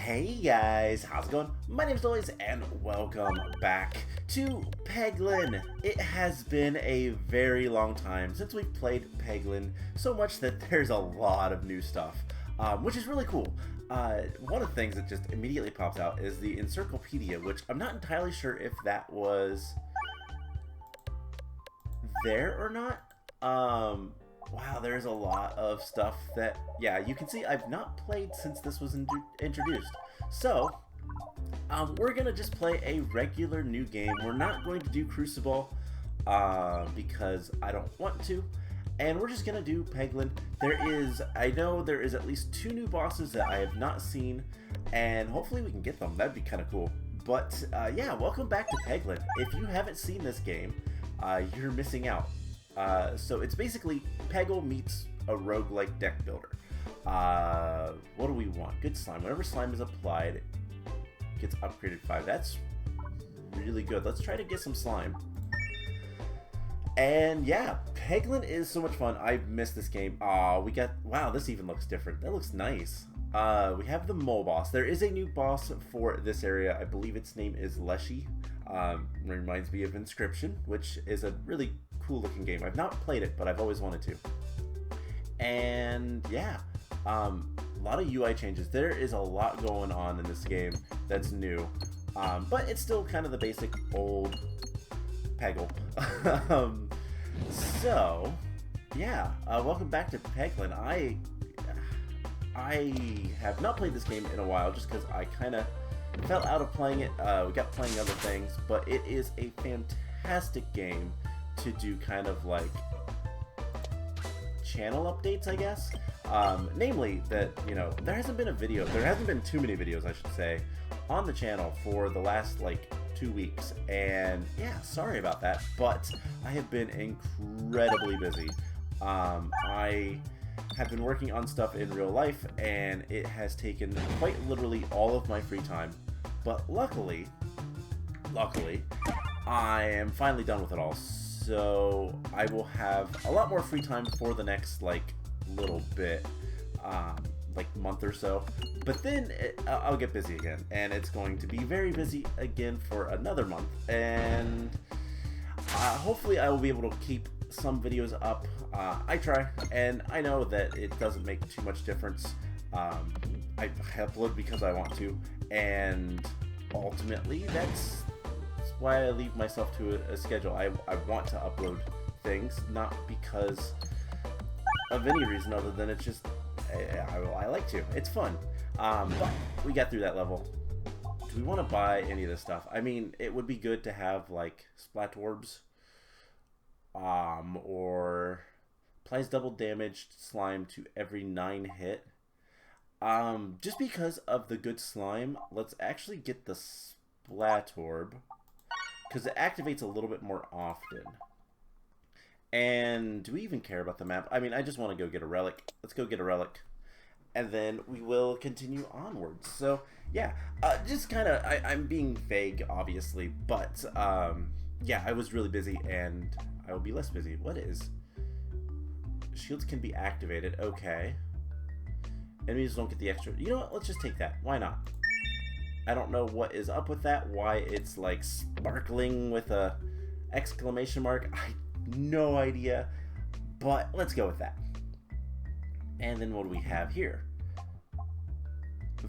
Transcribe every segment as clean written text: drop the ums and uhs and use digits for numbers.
Hey guys, how's it going? My name's Lois and welcome back to Peglin. It has been a very long time since we've played Peglin, so much that there's a lot of new stuff, which is really cool. One of the things that just immediately pops out is the Encyclopedia, which I'm not entirely sure if that was there or not. Wow, there's a lot of stuff that, yeah, you can see I've not played since this was introduced. So, we're going to just play a regular new game. We're not going to do Crucible because I don't want to. And we're just going to do Peglin. I know there is at least 2 new bosses that I have not seen. And hopefully we can get them. That'd be kind of cool. But, yeah, welcome back to Peglin. If you haven't seen this game, you're missing out. So it's basically Peggle meets a roguelike deck builder. What do we want? Good slime. Whenever slime is applied, it gets upgraded 5. That's really good. Let's try to get some slime. And yeah, Peglin is so much fun. I missed this game. Wow, this even looks different. That looks nice. We have the mole boss. There is a new boss for this area. I believe its name is Leshy. Reminds me of Inscription, which is a really cool looking game. I've not played it, but I've always wanted to. And yeah, a lot of UI changes. There is a lot going on in this game that's new, but it's still kind of the basic old Peggle. So yeah, welcome back to Peglin. I have not played this game in a while just because I kind of fell out of playing it. We got playing other things, but it is a fantastic game to do kind of like channel updates, I guess. Namely that, you know, there hasn't been too many videos, I should say, on the channel for the last like 2 weeks. And yeah, sorry about that, but I have been incredibly busy. I have been working on stuff in real life and it has taken quite literally all of my free time. But luckily, I am finally done with it all. So I will have a lot more free time for the next like little bit, like month or so. But then I'll get busy again, and it's going to be very busy again for another month. And hopefully I will be able to keep some videos up. I try, and I know that it doesn't make too much difference. I upload because I want to, and ultimately that's why I leave myself to a schedule. I want to upload things, not because of any reason other than it's just I like to. It's fun. But we got through that level. Do we want to buy any of this stuff? I mean, it would be good to have like splat orbs, or applies double damage slime to every 9 hit. Just because of the good slime, let's actually get the splat orb, because it activates a little bit more often. And do we even care about the map? I mean, I just want to go get a relic. Let's go get a relic, and then we will continue onwards. So yeah, just kind of, I'm being vague, obviously, but yeah, I was really busy, and I will be less busy. What is? Shields can be activated. Okay. Enemies don't get the extra. You know what? Let's just take that. Why not? I don't know what is up with that. Why it's like sparkling with a exclamation mark. I have no idea. But let's go with that. And then what do we have here?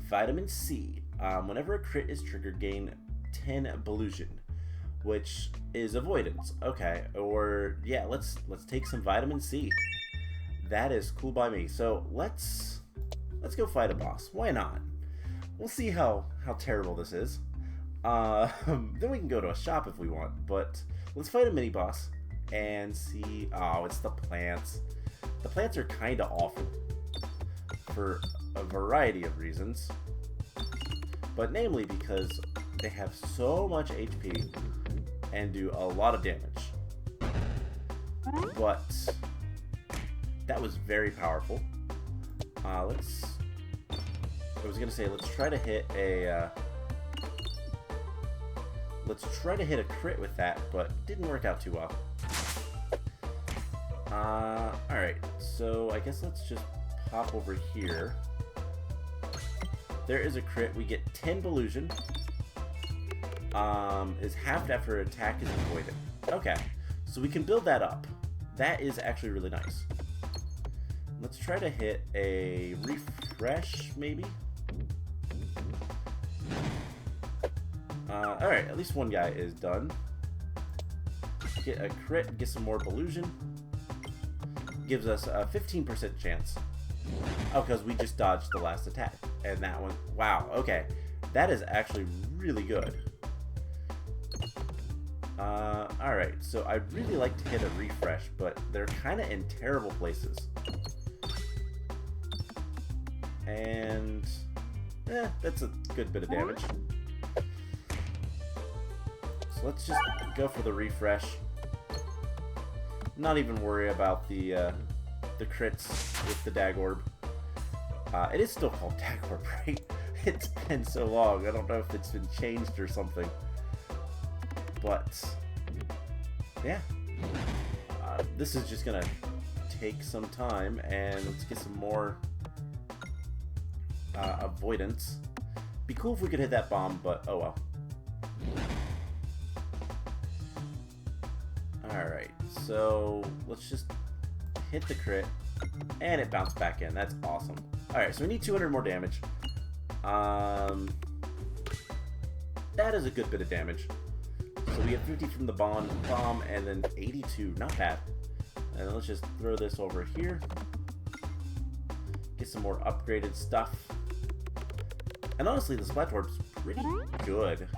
Vitamin C. Whenever a crit is triggered, gain 10 Belusion, which is avoidance. Okay. Or yeah, let's take some vitamin C. That is cool by me. So let's go fight a boss. Why not? We'll see how terrible this is. Then we can go to a shop if we want. But let's fight a mini boss and see. Oh, it's the plants. The plants are kind of awful for a variety of reasons, but namely because they have so much HP and do a lot of damage. But that was very powerful. I was gonna say, let's try to hit a crit with that, but didn't work out too well. Alright, so I guess let's just pop over here. there is a crit. We get 10 Illusion. Is halved after an attack is avoided. Okay, so we can build that up. That is actually really nice. Let's try to hit a refresh, maybe? Alright, at least one guy is done. Get a crit, get some more Illusion. Gives us a 15% chance. Oh, because we just dodged the last attack. And that one, wow, okay. That is actually really good. Alright, so I'd really like to hit a refresh, but they're kind of in terrible places. And, that's a good bit of damage. So let's just go for the refresh. Not even worry about the crits with the Dag Orb. It is still called Dag Orb, right? It's been so long. I don't know if it's been changed or something. But, yeah. This is just gonna take some time, and let's get some more avoidance. Be cool if we could hit that bomb, but oh well. Alright, so let's just hit the crit, and it bounced back in. That's awesome. Alright, so we need 200 more damage. That is a good bit of damage. So we get 50 from the bomb, and then 82. Not bad. And let's just throw this over here. Get some more upgraded stuff. And honestly, the Splat Orb's pretty good.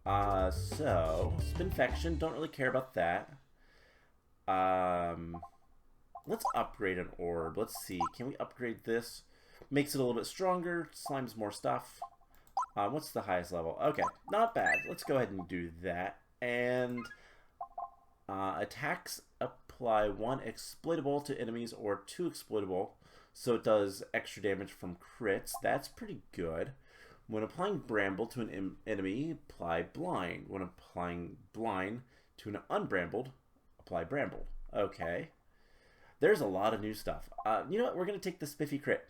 So, Spinfection, don't really care about that. Let's upgrade an orb. Let's see, can we upgrade this? Makes it a little bit stronger, slimes more stuff. What's the highest level? Okay, not bad. Let's go ahead and do that. And attacks apply 1 exploitable to enemies or 2 exploitable. So it does extra damage from crits. That's pretty good. When applying Bramble to an enemy, apply Blind. When applying Blind to an unbrambled, apply Bramble. Okay. There's a lot of new stuff. You know what? We're going to take the Spiffy crit.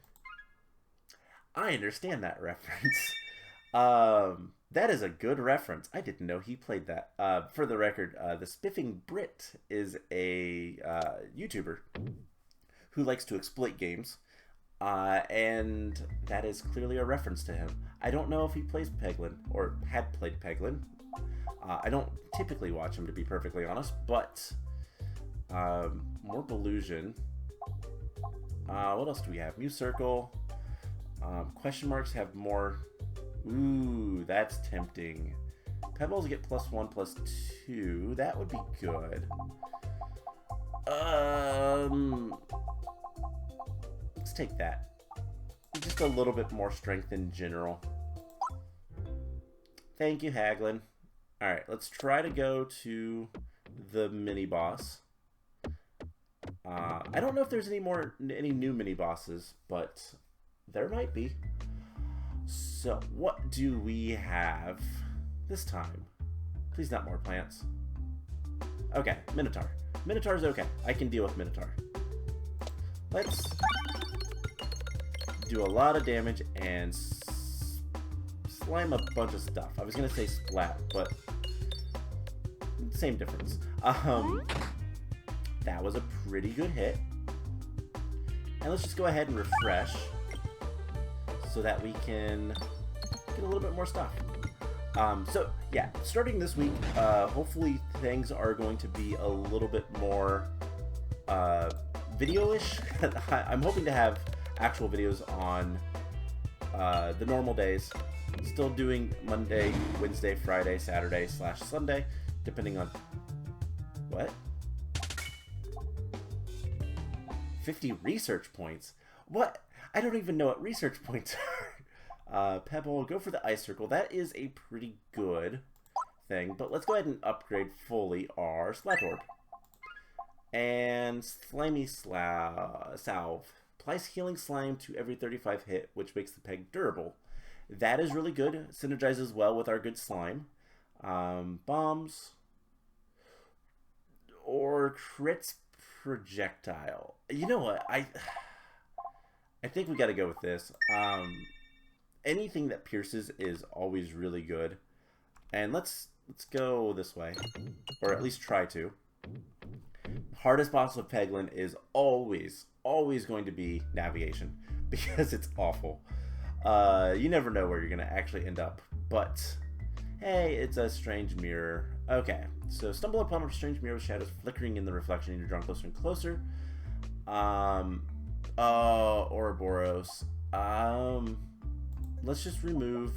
I understand that reference. That is a good reference. I didn't know he played that. For the record, the Spiffing Brit is a YouTuber who likes to exploit games. And that is clearly a reference to him. I don't know if he plays Peglin, or had played Peglin. I don't typically watch him, to be perfectly honest, but more Illusion. What else do we have? New Circle. Question marks have more. Ooh, that's tempting. Pebbles get +1, +2. That would be good. Let's take that. Just a little bit more strength in general. Thank you, Haglin. Alright, let's try to go to the mini-boss. I don't know if there's any new mini-bosses, but there might be. So, what do we have this time? Please not more plants. Okay, Minotaur. Minotaur's okay. I can deal with Minotaur. Let's do a lot of damage and slime a bunch of stuff. I was gonna say splat, but same difference. That was a pretty good hit. And let's just go ahead and refresh so that we can get a little bit more stuff. So yeah, starting this week, hopefully things are going to be a little bit more video-ish. I'm hoping to have actual videos on the normal days. Still doing Monday, Wednesday, Friday, Saturday / Sunday, depending on what? 50 research points? What? I don't even know what research points are. Pebble, go for the Ice Circle. That is a pretty good thing, but let's go ahead and upgrade fully our Splat Orb. And Slimy Salve. Applies Healing Slime to every 35 hit, which makes the peg durable. That is really good. Synergizes well with our good slime. Bombs. Or crits projectile. You know what? I think we got to go with this. anything that pierces is always really good. And let's go this way, or at least try to. Hardest boss of Peglin is always going to be navigation because it's awful. You never know where you're going to actually end up, but hey, it's a strange mirror. Okay, so stumble upon a strange mirror with shadows flickering in the reflection, and you're drawn closer and closer. Ouroboros. Let's just remove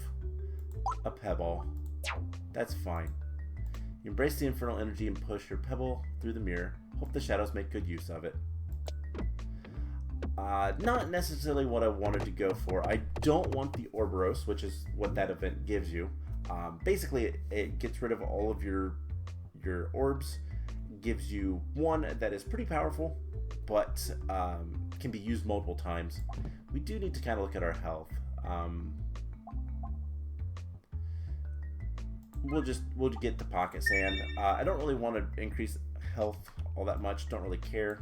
a pebble. That's fine. You embrace the infernal energy and push your pebble through the mirror. Hope the shadows make good use of it. Not necessarily what I wanted to go for. I don't want the Ouroboros, which is what that event gives you. Basically, it gets rid of all of your orbs. Gives you one that is pretty powerful, but can be used multiple times. We do need to kind of look at our health. We'll get the pocket sand. I don't really want to increase health all that much. Don't really care.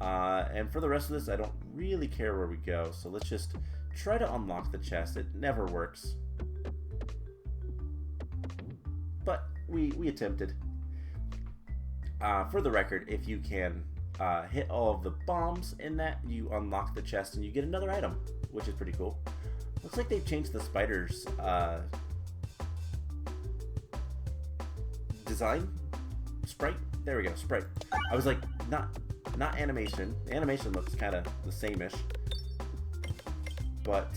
And for the rest of this, I don't really care where we go. So let's just try to unlock the chest. It never works, but we attempted. For the record, if you can hit all of the bombs in that, you unlock the chest and you get another item, which is pretty cool. Looks like they've changed the spiders design. Sprite? There we go, sprite. I was like, not animation. The animation looks kind of the same-ish. But,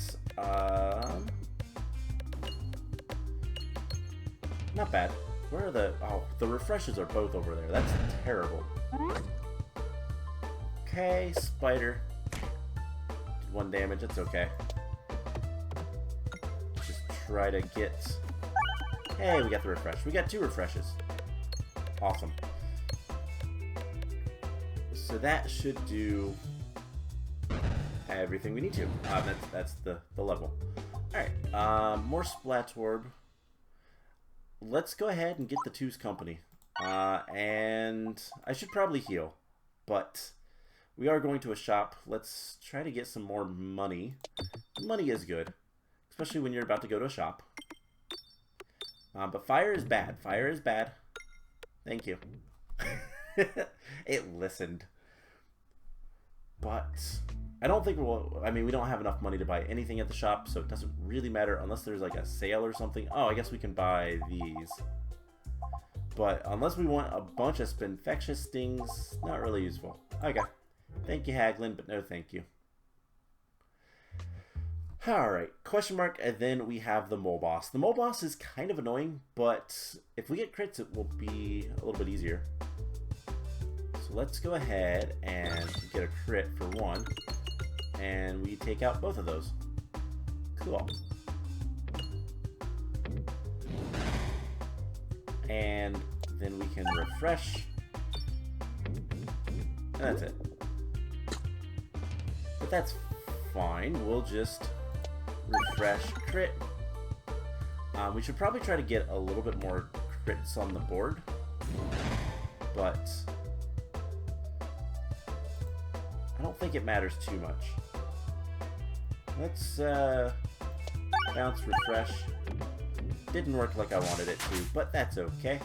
not bad. Where are the... Oh, the refreshes are both over there. That's terrible. Okay, spider. Did 1 damage, that's okay. Just try to get... Hey, we got the refresh. We got 2 refreshes. Awesome. So that should do everything we need to. That's the level. Alright, more splat orb. Let's go ahead and get the Two's company. And I should probably heal, but we are going to a shop. Let's try to get some more money. Money is good, especially when you're about to go to a shop. But fire is bad. Fire is bad. Thank you. It listened. But I don't think we don't have enough money to buy anything at the shop, so it doesn't really matter unless there's like a sale or something. Oh, I guess we can buy these. But unless we want a bunch of Spinfectious Stings, not really useful. Okay. Thank you, Haglin, but no thank you. Alright, question mark, and then we have the mole boss. The mole boss is kind of annoying, but if we get crits, it will be a little bit easier. So let's go ahead and get a crit for 1, and we take out both of those. Cool. And then we can refresh, and that's it. But that's fine, we'll just refresh, crit. We should probably try to get a little bit more crits on the board, but I don't think it matters too much. Let's bounce, refresh. Didn't work like I wanted it to, but that's okay.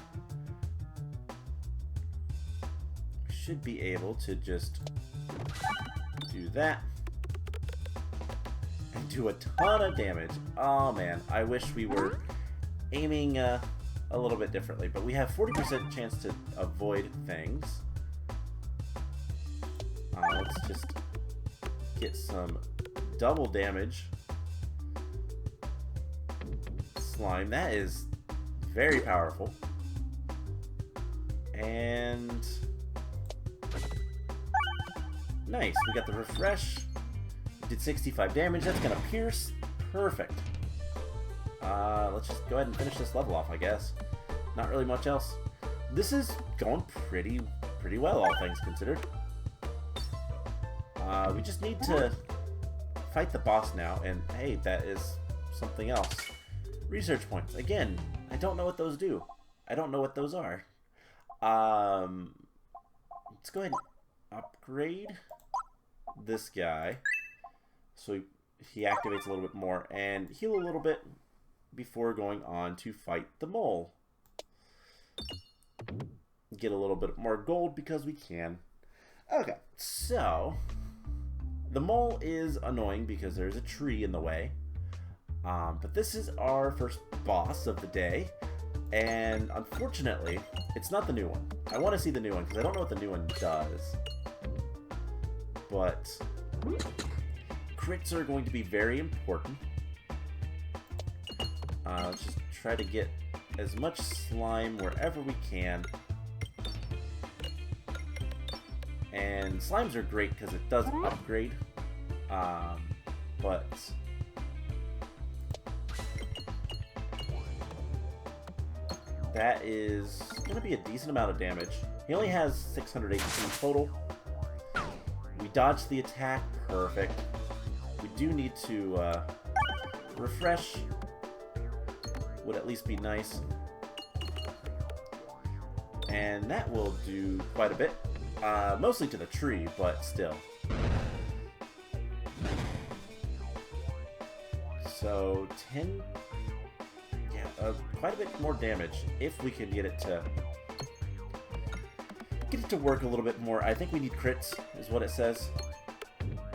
Should be able to just do that. Do a ton of damage. Oh man, I wish we were aiming a little bit differently, but we have 40% chance to avoid things. Let's just get some double damage. Slime, that is very powerful. And nice, we got the refresh. Did 65 damage. That's gonna pierce. Perfect. Let's just go ahead and finish this level off, I guess. Not really much else. This is going pretty well, all things considered. We just need to fight the boss now, and hey, that is something else. Research points. Again, I don't know what those do. I don't know what those are. Let's go ahead and upgrade this guy. So he activates a little bit more and heal a little bit before going on to fight the mole. Get a little bit more gold because we can. Okay, so the mole is annoying because there's a tree in the way. But this is our first boss of the day. And unfortunately, it's not the new one. I want to see the new one because I don't know what the new one does. But crits are going to be very important. Let's just try to get as much slime wherever we can. And slimes are great because it does upgrade. But that is going to be a decent amount of damage. He only has 618 total. We dodged the attack. Perfect. We do need to refresh. Would at least be nice. And that will do quite a bit. Mostly to the tree, but still. So, 10... Yeah, quite a bit more damage if we can get it to work a little bit more. I think we need crits, is what it says.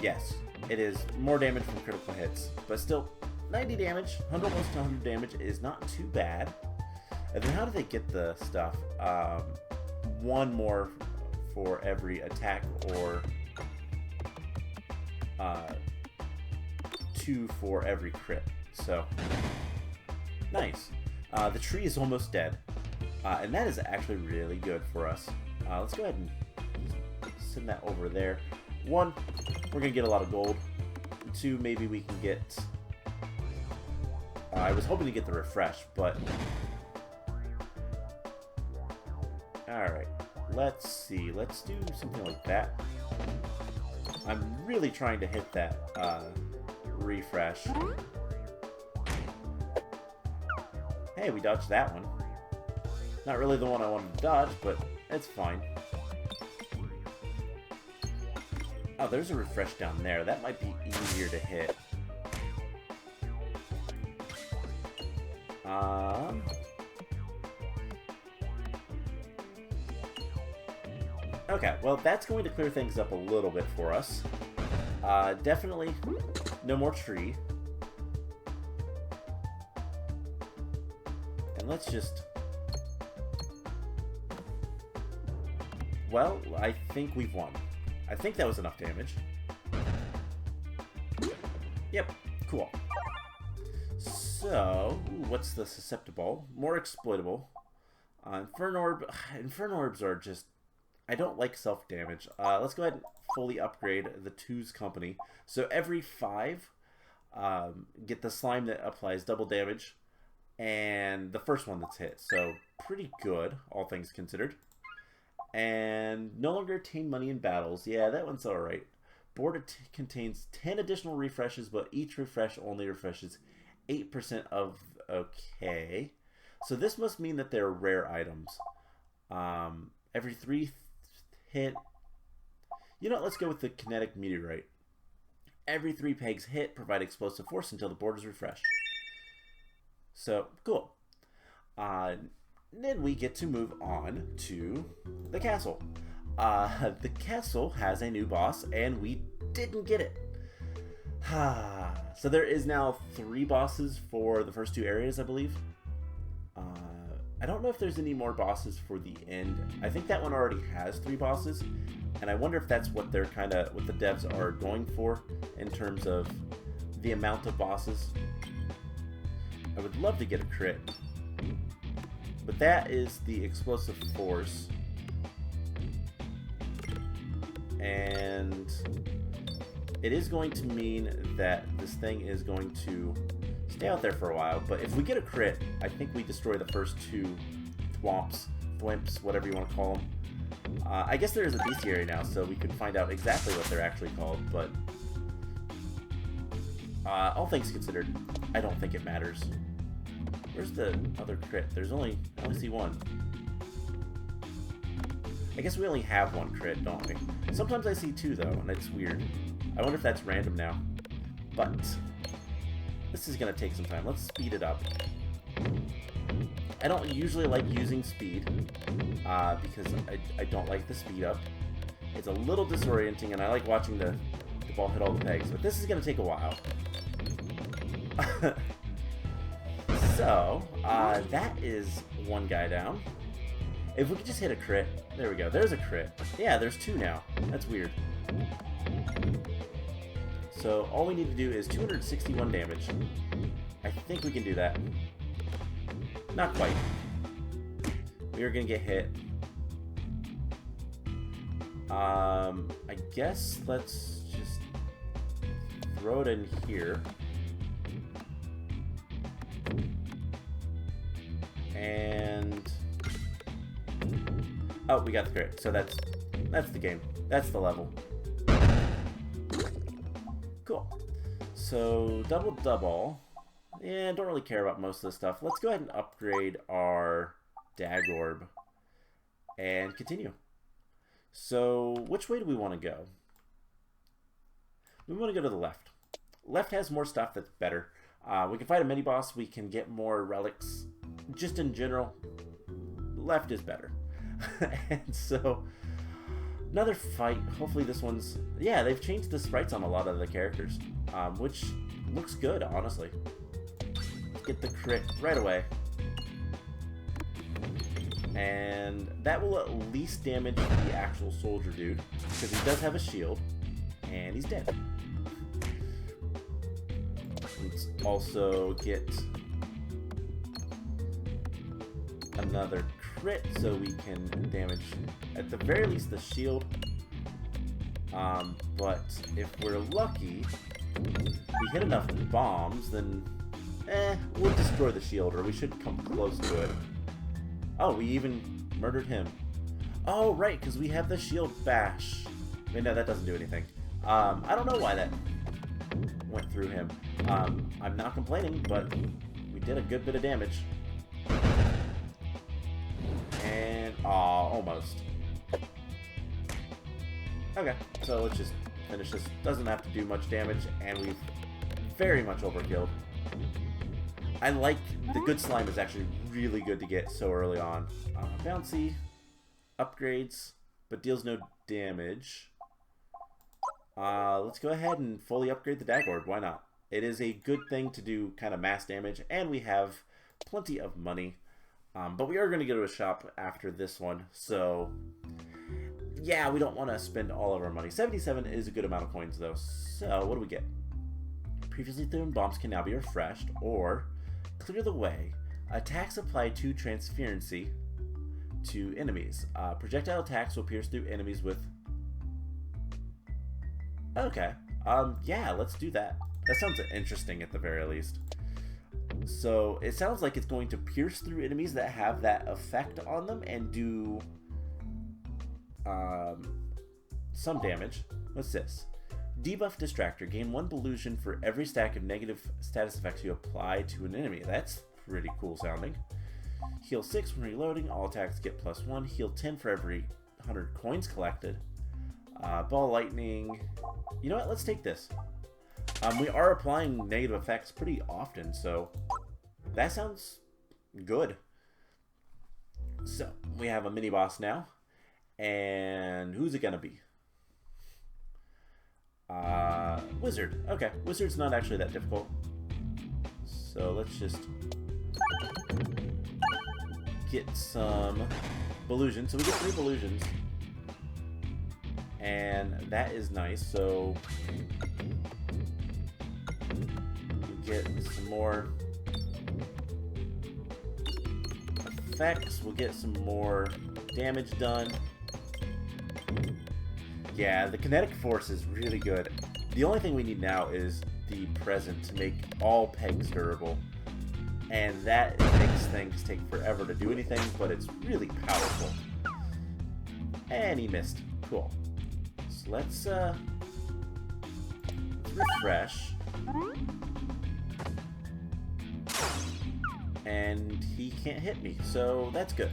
Yes, it is more damage from critical hits. But still, 90 damage, almost 100 damage is not too bad. And then how do they get the stuff? One more for every attack, or 2 for every crit. So, nice. The tree is almost dead. And that is actually really good for us. Let's go ahead and send that over there. 1, we're going to get a lot of gold. 2, maybe we can get... I was hoping to get the refresh, but... Alright, let's see. Let's do something like that. I'm really trying to hit that refresh. Hey, we dodged that one. Not really the one I wanted to dodge, but it's fine. Oh, there's a refresh down there. That might be easier to hit. Okay, well, that's going to clear things up a little bit for us. Definitely no more tree. And let's just... Well, I think we've won. I think that was enough damage. Yep, cool. So, what's the susceptible? More exploitable. Inferno orbs are just... I don't like self-damage. Let's go ahead and fully upgrade the 2's company. So every 5, get the slime that applies double damage, and the first one that's hit. So pretty good, all things considered. And no longer attain money in battles. Yeah, that one's alright. Board contains 10 additional refreshes, but each refresh only refreshes 8% of... Okay. So this must mean that they're rare items. Every 3 hit... You know what, let's go with the kinetic meteorite. Every 3 pegs hit provide explosive force until the board is refreshed. So, cool. Then we get to move on to the castle. The castle has a new boss, and we didn't get it. So there is now 3 bosses for the first 2 areas, I believe. I don't know if there's any more bosses for the end. I think that one already has 3 bosses, and I wonder if that's what they're what the devs are going for in terms of the amount of bosses. I would love to get a crit, but that is the explosive force, and it is going to mean that this thing is going to stay out there for a while. But if we get a crit, I think we destroy the first 2 thwimps, whatever you want to call them. I guess there is a bestiary now, so we can find out exactly what they're actually called, but all things considered, I don't think it matters. Where's the other crit? I only see 1. I guess we only have 1 crit, don't we? Sometimes I see 2, though, and it's weird. I wonder if that's random now. But this is going to take some time. Let's speed it up. I don't usually like using speed because I don't like the speed up. It's a little disorienting, and I like watching the ball hit all the pegs, but this is going to take a while. So, that is one guy down. If we could just hit a crit. There we go. There's a crit. Yeah, there's two now. That's weird. So, all we need to do is 261 damage. I think we can do that. Not quite. We are going to get hit. I guess let's just throw it in here. And oh, we got the crit. So that's the game. That's the level. Cool. So double. Yeah, don't really care about most of this stuff. Let's go ahead and upgrade our dag orb and continue. So which way do we want to go? We want to go to the left. Left has more stuff that's better. We can fight a mini boss. We can get more relics. Just in general, left is better. And so another fight. Hopefully this one's... Yeah, they've changed the sprites on a lot of the characters, which looks good, honestly. Get the crit right away. And that will at least damage the actual soldier dude, because he does have a shield, and he's dead. Let's also get another crit so we can damage, at the very least, the shield. But if we're lucky, we hit enough bombs, then we'll destroy the shield, or we should come close to it. Oh, we even murdered him. Oh, right, because we have the shield bash. I mean, no, that doesn't do anything. I don't know why that went through him. I'm not complaining, but we did a good bit of damage. And, almost. Okay, so let's just finish this. Doesn't have to do much damage, and we've very much overkilled. I like the good slime is actually really good to get so early on. Bouncy, upgrades, but deals no damage. Let's go ahead and fully upgrade the dag orb. Why not? It is a good thing to do kind of mass damage, and we have plenty of money. But we are going to go to a shop after this one, so yeah, we don't want to spend all of our money. 77 is a good amount of coins, though. So what do we get? Previously thrown bombs can now be refreshed, or clear the way. Attacks apply to transferency to enemies. Projectile attacks will pierce through enemies with... Okay. Yeah, let's do that. That sounds interesting at the very least. So, it sounds like it's going to pierce through enemies that have that effect on them and do some damage. What's this? Debuff Distractor. Gain 1 Delusion for every stack of negative status effects you apply to an enemy. That's pretty cool sounding. Heal 6 when reloading. All attacks get +1. Heal 10 for every 100 coins collected. Ball Lightning. You know what? Let's take this. We are applying negative effects pretty often, so that sounds good. So, we have a mini boss now. And who's it gonna be? Wizard. Okay, Wizard's not actually that difficult. So let's just get some Belusion. So we get 3 Belusions. And that is nice. So we get some more effects. We'll get some more damage done. Yeah, the kinetic force is really good. The only thing we need now is the present to make all pegs durable. And that makes things take forever to do anything, but it's really powerful. And he missed. Cool. So let's refresh. And he can't hit me, so that's good.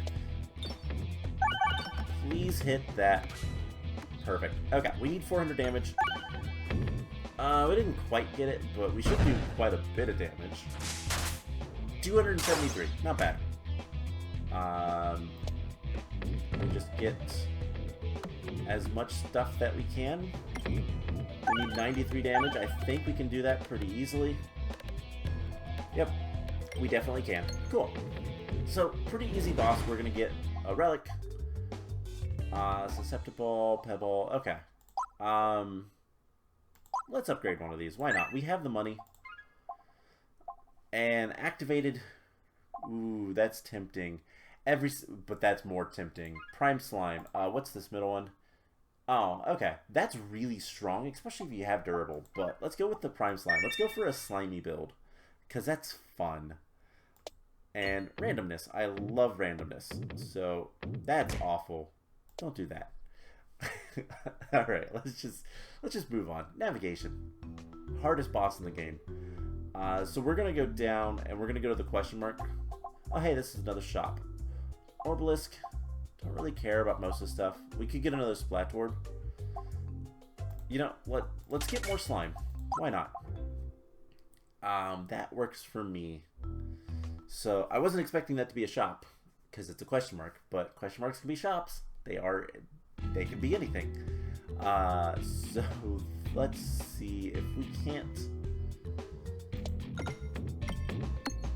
Please hit that. Perfect. Okay, we need 400 damage. We didn't quite get it, but we should do quite a bit of damage. 273, not bad. We just get as much stuff that we can. We need 93 damage. I think we can do that pretty easily. Yep, we definitely can. Cool. So, pretty easy boss. We're gonna get a relic. Susceptible, pebble. Okay. Let's upgrade one of these. Why not? We have the money. And activated. Ooh, that's tempting. But that's more tempting. Prime slime. What's this middle one? Oh, okay. That's really strong, especially if you have durable. But let's go with the prime slime. Let's go for a slimy build, because that's fun. And randomness. I love randomness. So that's awful. Don't do that. All right, let's just move on. Navigation. Hardest boss in the game. So we're gonna go down and we're gonna go to the question mark. Oh, hey, this is another shop. Obelisk. Don't really care about most of the stuff. We could get another splat orb. You know what? Let's get more slime. Why not? That works for me. So I wasn't expecting that to be a shop because it's a question mark, but question marks can be shops. They can be anything. So let's see if we can't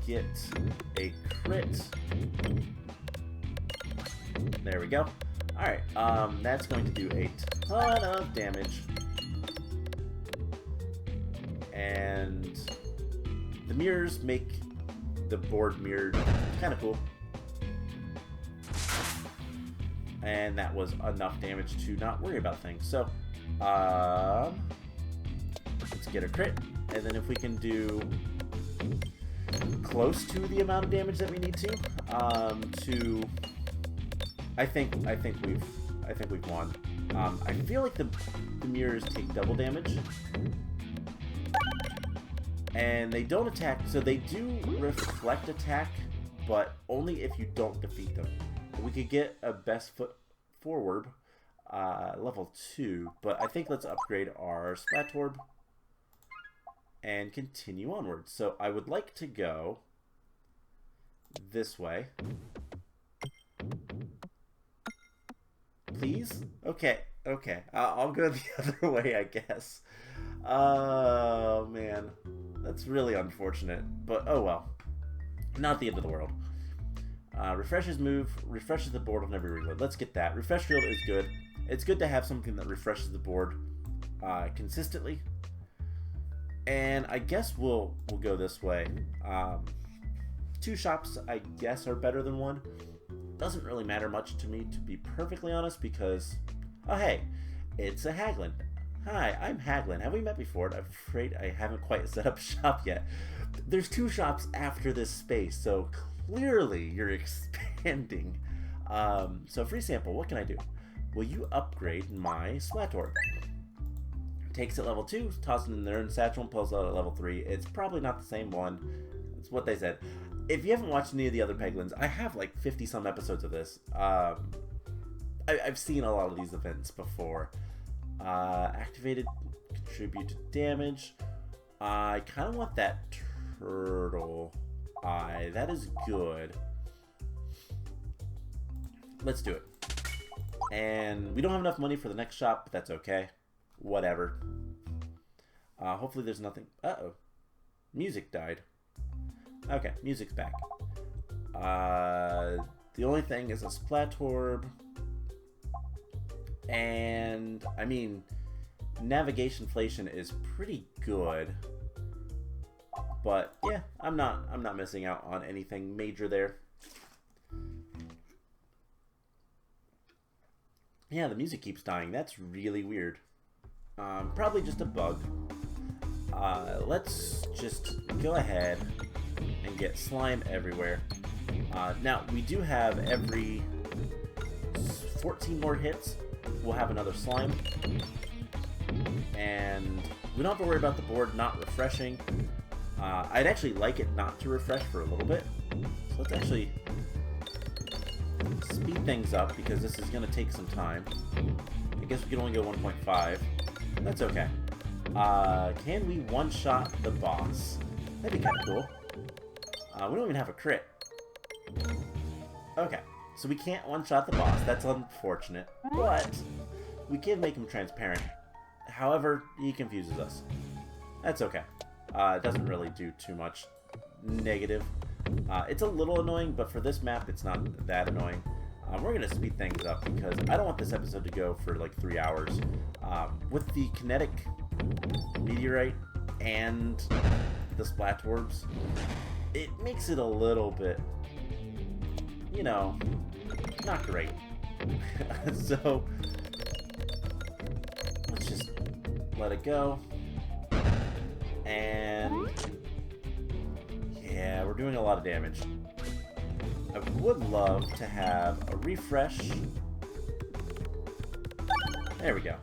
get a crit. There we go. Alright, that's going to do a ton of damage. And the mirrors make the board mirrored. Kind of cool. And that was enough damage to not worry about things. So, let's get a crit. And then if we can do close to the amount of damage that we need to I think we've won. I feel like the mirrors take double damage, and they don't attack. So they do reflect attack, but only if you don't defeat them. We could get a best foot forward, level 2, but I think let's upgrade our splat orb and continue onwards. So I would like to go this way. Please? Okay, okay. I'll go the other way, I guess. Oh, man. That's really unfortunate, but oh well. Not the end of the world. Refreshes move, refreshes the board on every reload. Let's get that. Refresh field is good. It's good to have something that refreshes the board consistently. And I guess we'll go this way. 2 shops, I guess, are better than 1. Doesn't really matter much to me, to be perfectly honest, because... Oh, hey, it's a Haglin. Hi, I'm Haglin. Have we met before? I'm afraid I haven't quite set up shop yet. There's 2 shops after this space, so clearly you're expanding. So free sample, what can I do? Will you upgrade my splat orb? Takes it level 2, tosses it in there, and satchel and pulls out at level 3. It's probably not the same one. It's what they said. If you haven't watched any of the other Peglins, I have like 50 some episodes of this. I've seen a lot of these events before. Activated, contribute to damage. I kind of want that turtle eye. That is good. Let's do it. And we don't have enough money for the next shop, but that's okay. Whatever. Hopefully there's nothing. Uh-oh. Music died. Okay, music's back. The only thing is a splat orb. And, I mean, navigation inflation is pretty good. But, yeah, I'm not missing out on anything major there. Yeah, the music keeps dying. That's really weird. Probably just a bug. Let's just go ahead and get slime everywhere. Now, we do have every 14 more hits, we'll have another slime. And we don't have to worry about the board not refreshing. I'd actually like it not to refresh for a little bit. So let's actually speed things up, because this is going to take some time. I guess we can only go 1.5. That's okay. Can we one-shot the boss? That'd be kind of cool. We don't even have a crit. Okay, so we can't one-shot the boss. That's unfortunate, but we can make him transparent. However, he confuses us. That's okay. It doesn't really do too much negative. It's a little annoying, but for this map, it's not that annoying. We're going to speed things up because I don't want this episode to go for like 3 hours. With the kinetic meteorite and the splat orbs, it makes it a little bit, you know, not great. So, let's just let it go. And yeah, we're doing a lot of damage. I would love to have a refresh. There we go.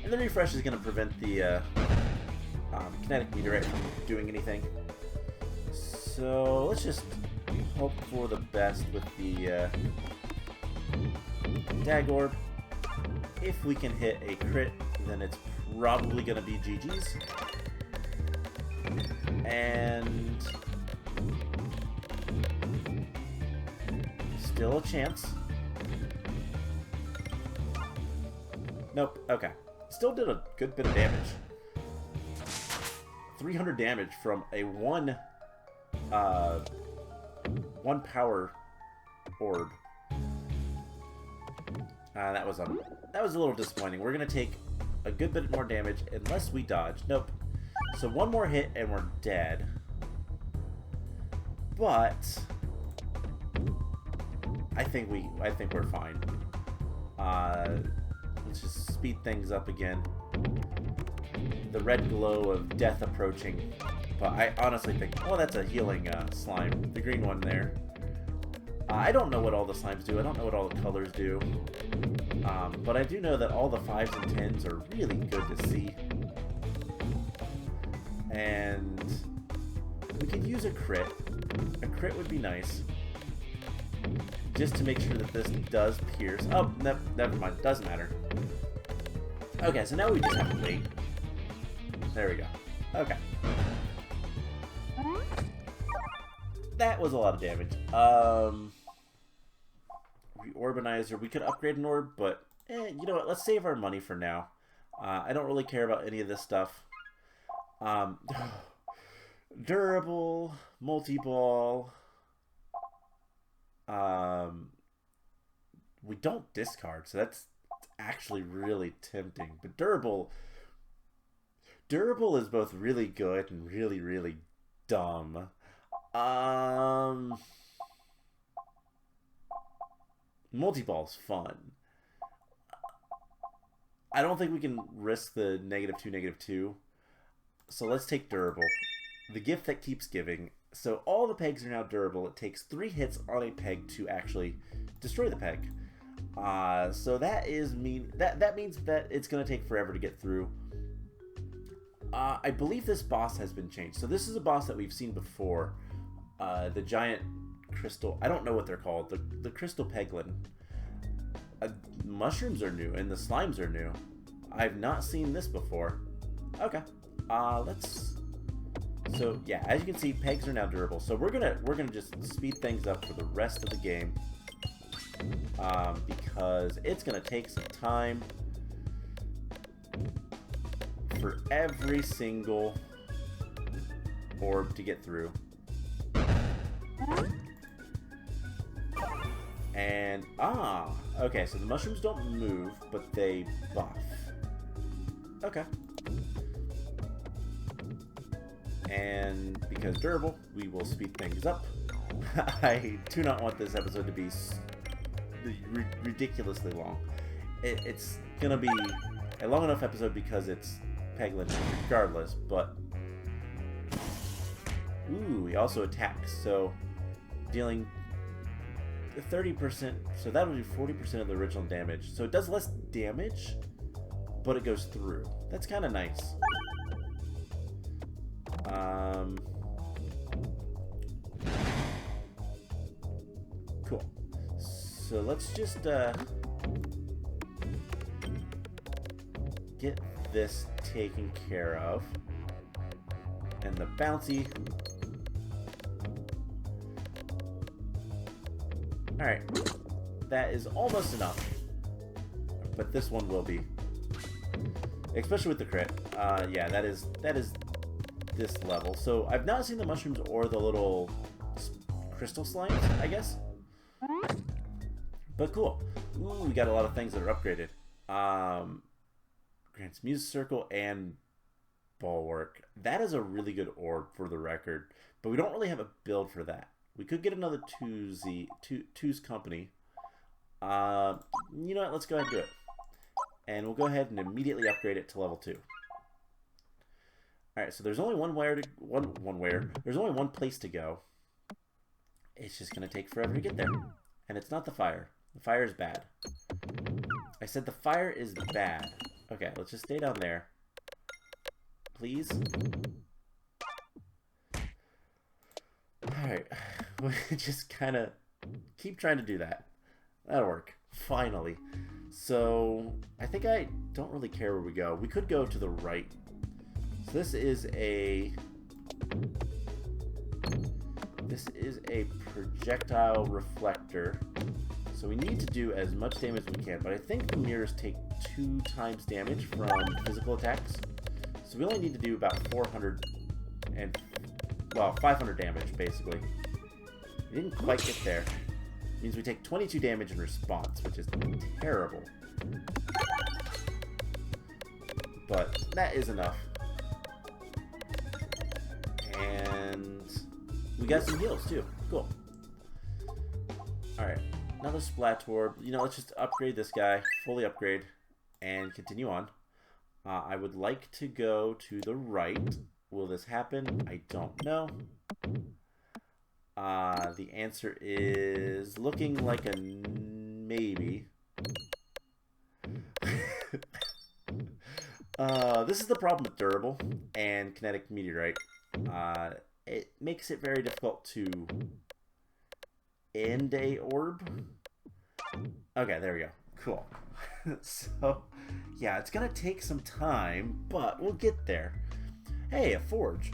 And the refresh is going to prevent the kinetic meteorite from doing anything. So let's just hope for the best with the dag orb. If we can hit a crit, then it's probably going to be GG's. And still a chance. Nope. Okay. Still did a good bit of damage. 300 damage from a one power orb. That was a little disappointing. We're gonna take a good bit more damage unless we dodge. Nope. So one more hit and we're dead. But I think we're fine. Let's just speed things up again. The red glow of death approaching. But I honestly think, oh, that's a healing slime. The green one there. I don't know what all the slimes do. I don't know what all the colors do. But I do know that all the 5s and 10s are really good to see. And we could use a crit. A crit would be nice. Just to make sure that this does pierce. Oh, never mind. Doesn't matter. Okay, so now we just have to wait. There we go. Okay. That was a lot of damage. Reorbanizer. We could upgrade an orb, but you know what? Let's save our money for now. I don't really care about any of this stuff. Durable, multi-ball. We don't discard, so that's actually really tempting. But durable is both really good and really, really dumb. Multi-ball's fun. I don't think we can risk the -2/-2. So let's take durable. The gift that keeps giving. So all the pegs are now durable. It takes 3 hits on a peg to actually destroy the peg. So that means that it's going to take forever to get through. I believe this boss has been changed. So this is a boss that we've seen before. The giant crystal. I don't know what they're called. The crystal Peglin. Mushrooms are new and the slimes are new. I've not seen this before. Okay. So yeah, as you can see, pegs are now durable. So we're gonna just speed things up for the rest of the game, because it's gonna take some time for every single orb to get through. And okay, so the mushrooms don't move, but they buff. Okay. And because durable, we will speed things up. I do not want this episode to be ridiculously long. It's gonna be a long enough episode because it's Peglin regardless, but ooh, he also attacks, so dealing 30%, so that would be 40% of the original damage. So it does less damage, but it goes through. That's kind of nice. Cool. So let's just get this taken care of. And the bouncy. Alright. That is almost enough. But this one will be. Especially with the crit. Yeah, that is this level. So I've not seen the mushrooms or the little crystal slimes, I guess. But cool. Ooh, we got a lot of things that are upgraded. Grants Muse Circle and Bulwark. That is a really good orb for the record. But we don't really have a build for that. We could get another Two's Company. You know what? Let's go ahead and do it. And we'll go ahead and immediately upgrade it to level 2. Alright, so there's only there's only one place to go. It's just going to take forever to get there. And it's not the fire. The fire is bad. I said the fire is bad. Okay, let's just stay down there. Please. Alright. We just kind of keep trying to do that. That'll work. Finally. So, I think I don't really care where we go. We could go to the right. So this is a projectile reflector. So we need to do as much damage as we can. But I think the mirrors take 2 times damage from physical attacks. So we only need to do about 500 damage, basically. We didn't quite get there. Means we take 22 damage in response, which is terrible. But that is enough. And we got some heals too. Cool. Alright. Another Splat Orb. You know, let's just upgrade this guy. Fully upgrade. And continue on. I would like to go to the right. Will this happen? I don't know. The answer is looking like a maybe. This is the problem with durable and kinetic meteorite. It makes it very difficult to end a orb. Okay, there we go. Cool. So, yeah, it's gonna take some time, but we'll get there. Hey, a forge.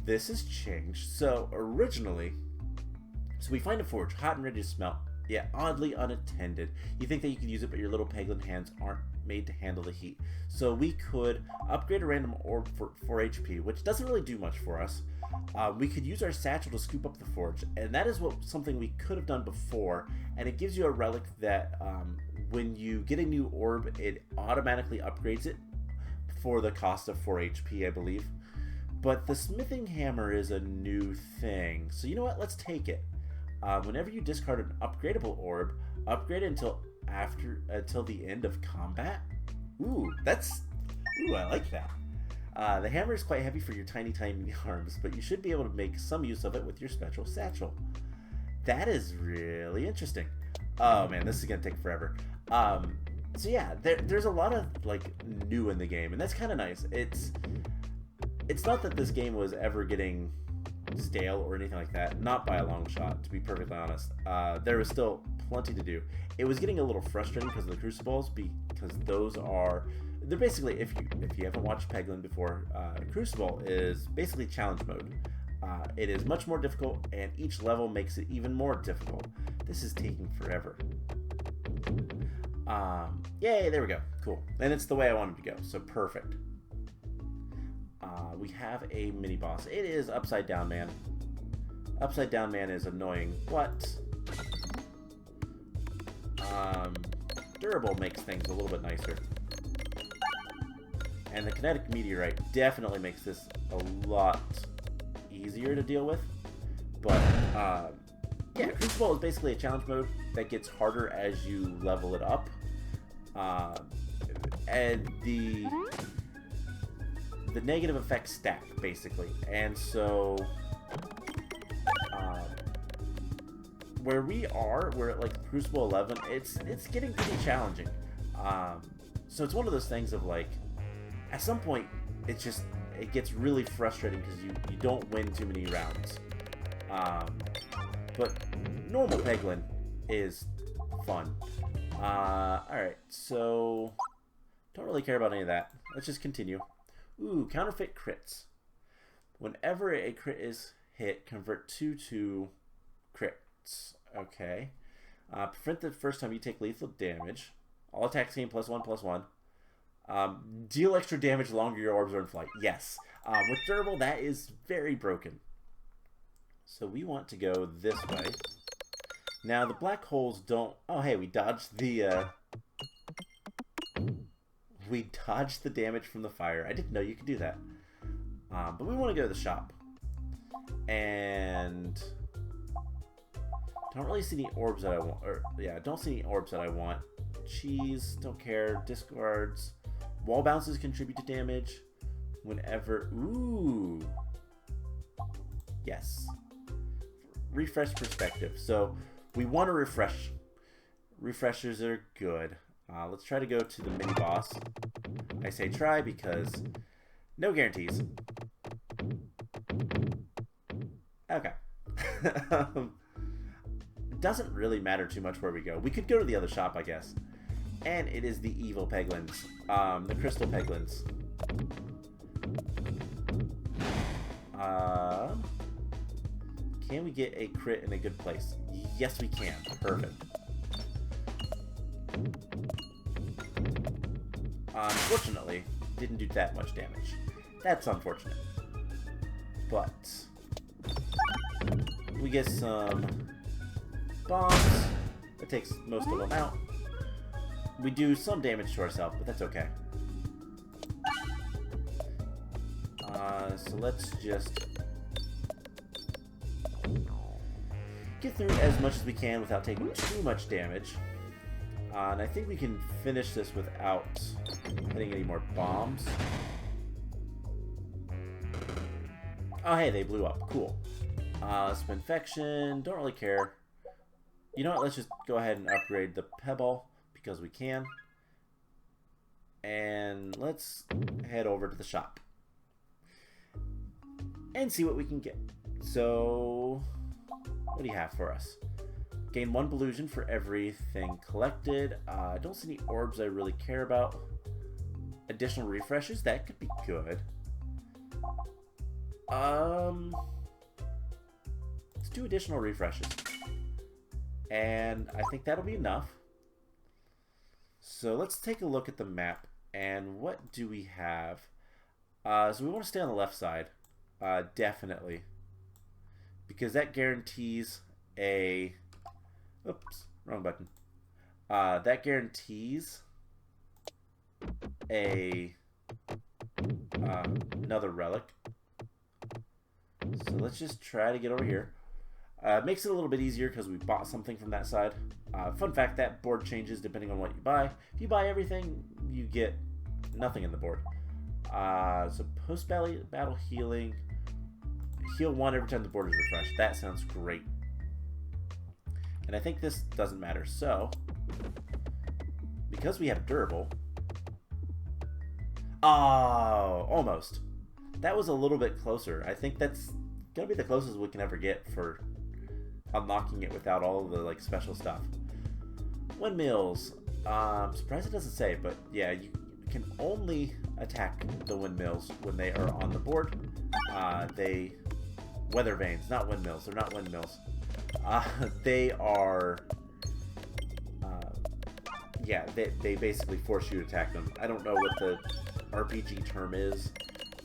This has changed. So originally, we find a forge, hot and ready to smelt, yet oddly unattended. You think that you could use it, but your little Peglin hands aren't made to handle the heat. So we could upgrade a random orb for 4 HP, which doesn't really do much for us. We could use our satchel to scoop up the forge, and that is something we could have done before. And it gives you a relic that when you get a new orb, it automatically upgrades it for the cost of 4 HP, I believe. But the smithing hammer is a new thing. So you know what? Let's take it. Whenever you discard an upgradable orb, upgrade it until the end of combat. Ooh, I like that. The hammer is quite heavy for your tiny arms, but you should be able to make some use of it with your special satchel. That is really interesting. Oh man, this is gonna take forever. So yeah, there's a lot of like new in the game, and that's kind of nice. It's not that this game was ever getting stale or anything like that. Not by a long shot, to be perfectly honest. There was still plenty to do. It was getting a little frustrating because of the crucibles, because they're basically, if you haven't watched Peglin before, Crucible is basically challenge mode. It is much more difficult, and each level makes it even more difficult. This is taking forever. Yay, there we go. Cool. And it's the way I wanted to go, so perfect. We have a mini boss. It is Upside Down Man. Upside Down Man is annoying, but durable makes things a little bit nicer. And the kinetic meteorite definitely makes this a lot easier to deal with. But yeah, Crucible is basically a challenge mode that gets harder as you level it up. And the negative effects stack, basically. And so where we're at like Crucible 11, it's getting pretty challenging. So it's one of those things of like, at some point, it gets really frustrating because you don't win too many rounds. But normal Peglin is fun. Alright, so don't really care about any of that. Let's just continue. Ooh, counterfeit crits. Whenever a crit is hit, convert 2 to crits. Okay. Prevent the first time you take lethal damage. All attacks gain +1/+1. Deal extra damage the longer your orbs are in flight. Yes. With durable, that is very broken. So we want to go this way. Now the black holes don't... Oh, hey, we dodged the... We dodged the damage from the fire. I didn't know you could do that. But we want to go to the shop. And... Don't really see any orbs that I want. Or, yeah, don't see any orbs that I want. Cheese, don't care. Discards. Wall bounces contribute to damage. Whenever... Ooh. Yes. Refresh perspective. So, we want to refresh. Refreshers are good. Let's try to go to the mini-boss. I say try because no guarantees. Okay. It doesn't really matter too much where we go. We could go to the other shop, I guess. And it is the evil Peglins. The crystal Peglins. Can we get a crit in a good place? Yes, we can. Perfect. Unfortunately, didn't do that much damage. That's unfortunate. But we get some bombs. That takes most of them out. We do some damage to ourselves, but that's okay. So let's just get through as much as we can without taking too much damage. And I think we can finish this without hitting any more bombs. Oh, hey, they blew up. Cool. Some infection. Don't really care. You know what? Let's just go ahead and upgrade the Pebble because we can. And let's head over to the shop and see what we can get. So, what do you have for us? Gain 1 Belusion for everything collected. I don't see any orbs I really care about. Additional refreshes, that could be good. Let's do additional refreshes. And I think that'll be enough. So let's take a look at the map. And what do we have? So we want to stay on the left side. Definitely. Because that guarantees a... Oops, wrong button. That guarantees a another relic. So let's just try to get over here. Makes it a little bit easier because we bought something from that side. Fun fact, that board changes depending on what you buy. If you buy everything, you get nothing in the board. So post-battle healing. Heal 1 every time the board is refreshed. That sounds great. And I think this doesn't matter. So, because we have durable... Oh, almost. That was a little bit closer. I think that's going to be the closest we can ever get for unlocking it without all of the like special stuff. Windmills. I'm surprised it doesn't say, but yeah, you can only attack the windmills when they are on the board. Weather vanes, not windmills. They're not windmills. They are... yeah, they basically force you to attack them. I don't know what the RPG term is.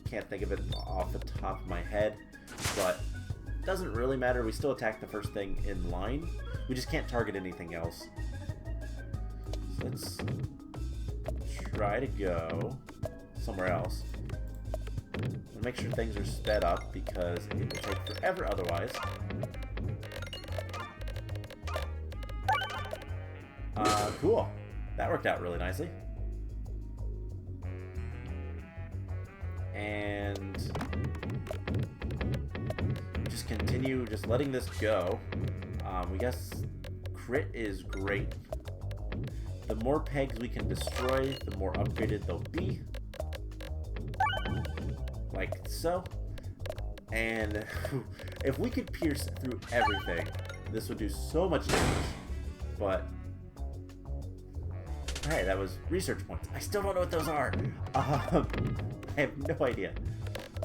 Can't think of it off the top of my head. But it doesn't really matter. We still attack the first thing in line. We just can't target anything else. So let's try to go somewhere else. And make sure things are sped up because it will take forever otherwise. Cool. That worked out really nicely. And just continue just letting this go. We guess crit is great. The more pegs we can destroy, the more upgraded they'll be. Like so. And if we could pierce through everything, this would do so much damage. But Hey, that was research points. I still don't know what those are. I have no idea.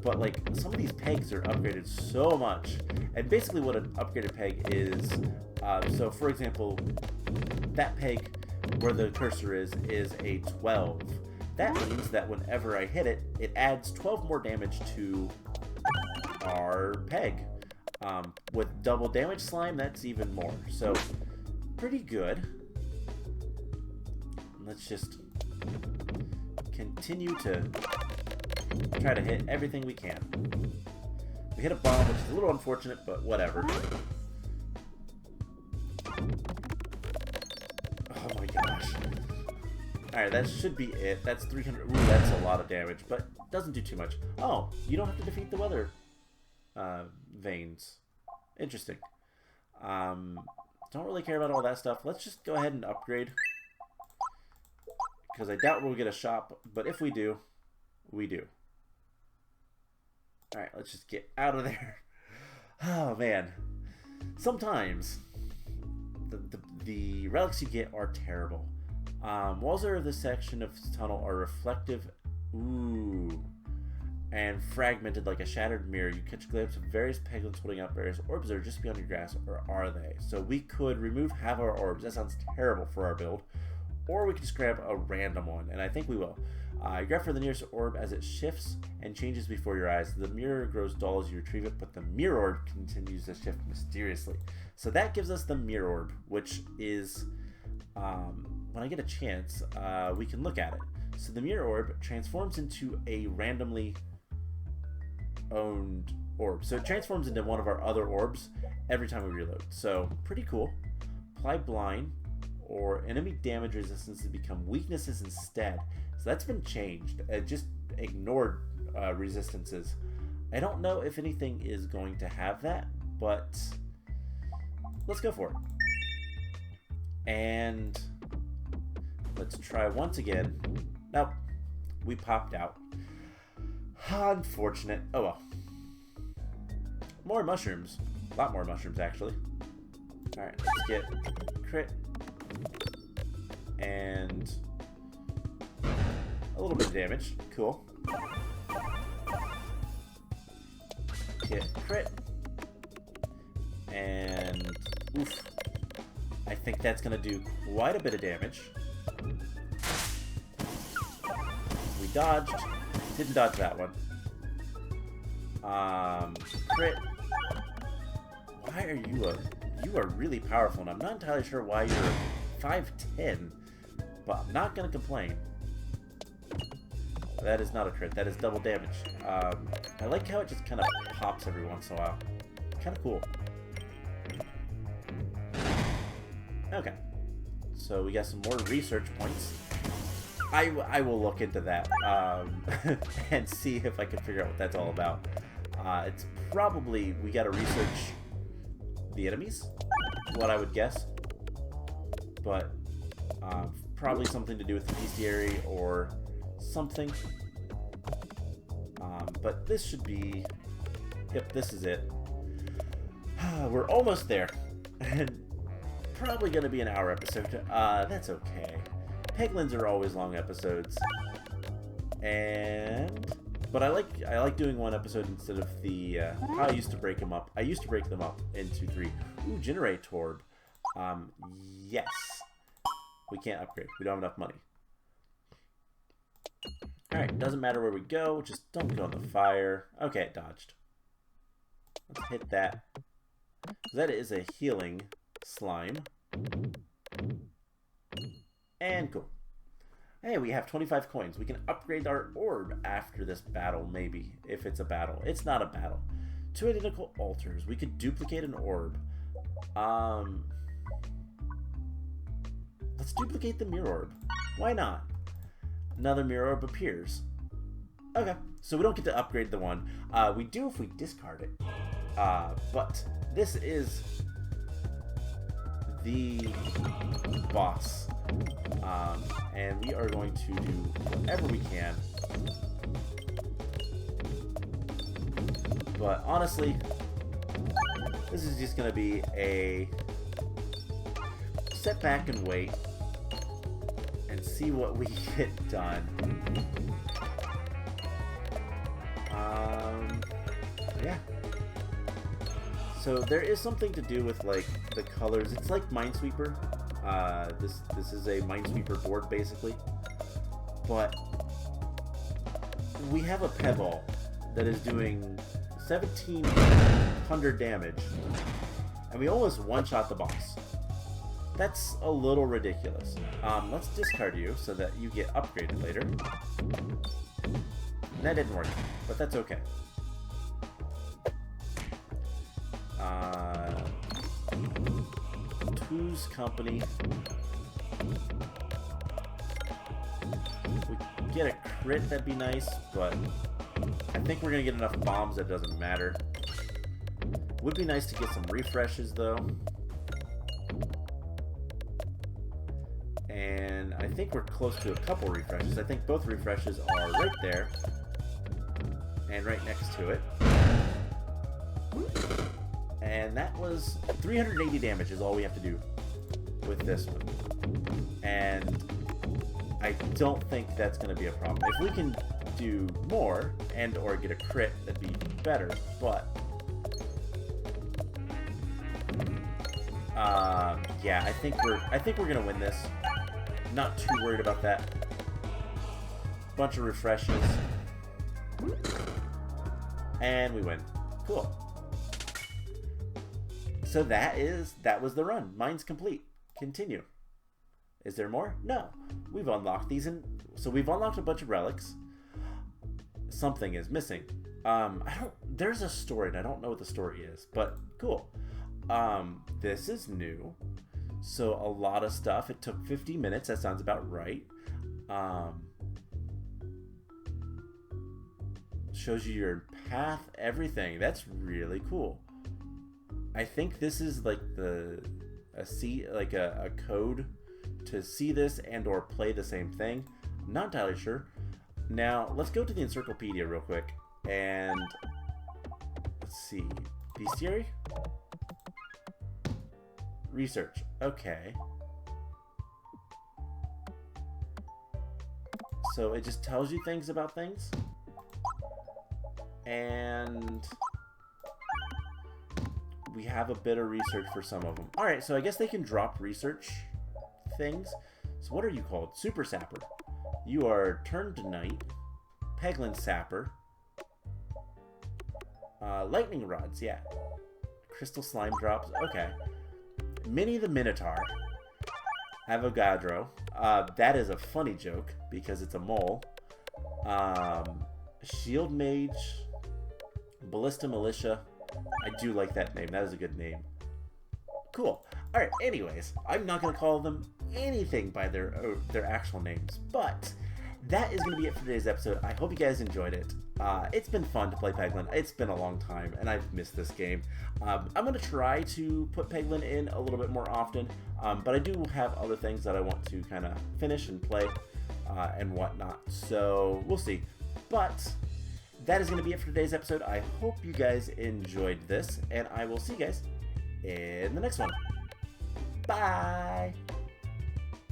But like, some of these pegs are upgraded so much. And basically what an upgraded peg is, so for example, that peg where the cursor is a 12. That means that whenever I hit it, it adds 12 more damage to our peg. With double damage slime, that's even more. So, pretty good. Let's just continue to try to hit everything we can. We hit a bomb, which is a little unfortunate, but whatever. Oh my gosh. Alright, that should be it. That's 300. Ooh, that's a lot of damage, but doesn't do too much. Oh, you don't have to defeat the weather veins. Interesting. Don't really care about all that stuff. Let's just go ahead and upgrade. Because I doubt we'll get a shop, but if we do, we do. Alright, let's just get out of there. Oh, man. Sometimes the relics you get are terrible. Walls of this section of tunnel are reflective, and fragmented like a shattered mirror. You catch a glimpse of various peglins holding up various orbs that are just beyond your grasp, or are they? So we could remove half our orbs. That sounds terrible for our build. Or we could just grab a random one, and I think we will. You grab for the nearest orb as it shifts and changes before your eyes. The mirror grows dull as you retrieve it, but the mirror orb continues to shift mysteriously. So that gives us the mirror orb, which is, when I get a chance, we can look at it. So the mirror orb transforms into a randomly owned orb. So it transforms into one of our other orbs every time we reload. So pretty cool. Apply blind or enemy damage resistance to become weaknesses instead. So that's been changed. It just ignored resistances. I don't know if anything is going to have that, but let's go for it. And let's try once again. Nope, we popped out. Unfortunate. Oh well. More mushrooms. A lot more mushrooms, actually. Alright, let's get crit. And a little bit of damage. Cool. Get crit. And oof. I think that's going to do quite a bit of damage. We dodged. Didn't dodge that one. Crit. Why are you you are really powerful, and I'm not entirely sure why you're 5'10", but I'm not going to complain. That is not a crit. That is double damage. I like how it just kind of pops every once in a while. Kind of cool. Okay. So we got some more research points. I will look into that and see if I can figure out what that's all about. It's probably, we got to research the enemies, what I would guess. But probably something to do with the bestiary or something. But this should be, yep, this is it. We're almost there. And probably going to be an hour episode. That's okay. Peglins are always long episodes. But I like doing one episode instead of the how I used to break them up. I used to break them up into 3. Ooh, generate orb. Yes. We can't upgrade. We don't have enough money. Alright, doesn't matter where we go, just don't go in the fire. Okay, it dodged. Let's hit that. That is a healing slime. And cool. Hey, we have 25 coins. We can upgrade our orb after this battle, maybe, if it's a battle. It's not a battle. 2 identical altars. We could duplicate an orb. Let's duplicate the mirror orb. Why not? Another mirror orb appears. Okay, so we don't get to upgrade the one. We do if we discard it. But this is the boss. And we are going to do whatever we can. But honestly, this is just going to be a sit back and wait and see what we get done. Yeah. So there is something to do with like the colors. It's like Minesweeper. This is a Minesweeper board basically, but we have a Pebble that is doing 1,700 damage, and we almost one-shot the boss. That's a little ridiculous. Let's discard you so that you get upgraded later. That didn't work, but that's okay. Two's Company. If we get a crit, that'd be nice, but I think we're gonna get enough bombs that it doesn't matter. Would be nice to get some refreshes though. And I think we're close to a couple refreshes. I think both refreshes are right there and right next to it. And that was 380 damage is all we have to do with this one. And I don't think that's going to be a problem. If we can do more and or get a crit, that'd be better. But yeah, I think we're going to win this. Not too worried about that. Bunch of refreshes. And we win. Cool. So that was the run. Mine's complete. Continue. Is there more? No. We've unlocked these, and so we've unlocked a bunch of relics. Something is missing. There's a story, and I don't know what the story is, but cool. This is new. So a lot of stuff. It took 50 minutes. That sounds about right. Shows you your path, everything. That's really cool. I think this is like a code to see this and or play the same thing. I'm not entirely sure. Now let's go to the encyclopedia real quick and let's see. Bestiary? Research. Okay. So it just tells you things about things. And we have a bit of research for some of them. Alright, so I guess they can drop research things. So what are you called? Super Sapper. You are Turned to Night. Peglin Sapper. Lightning Rods, yeah. Crystal Slime Drops, okay. Minnie the Minotaur. Avogadro. That is a funny joke because it's a mole. Shield Mage. Ballista Militia. I do like that name. That is a good name. Cool. Alright, anyways, I'm not going to call them anything by their actual names, but that is going to be it for today's episode. I hope you guys enjoyed it. It's been fun to play Peglin. It's been a long time, and I've missed this game. I'm going to try to put Peglin in a little bit more often, but I do have other things that I want to kind of finish and play and whatnot, so we'll see. But that is going to be it for today's episode. I hope you guys enjoyed this, and I will see you guys in the next one. Bye!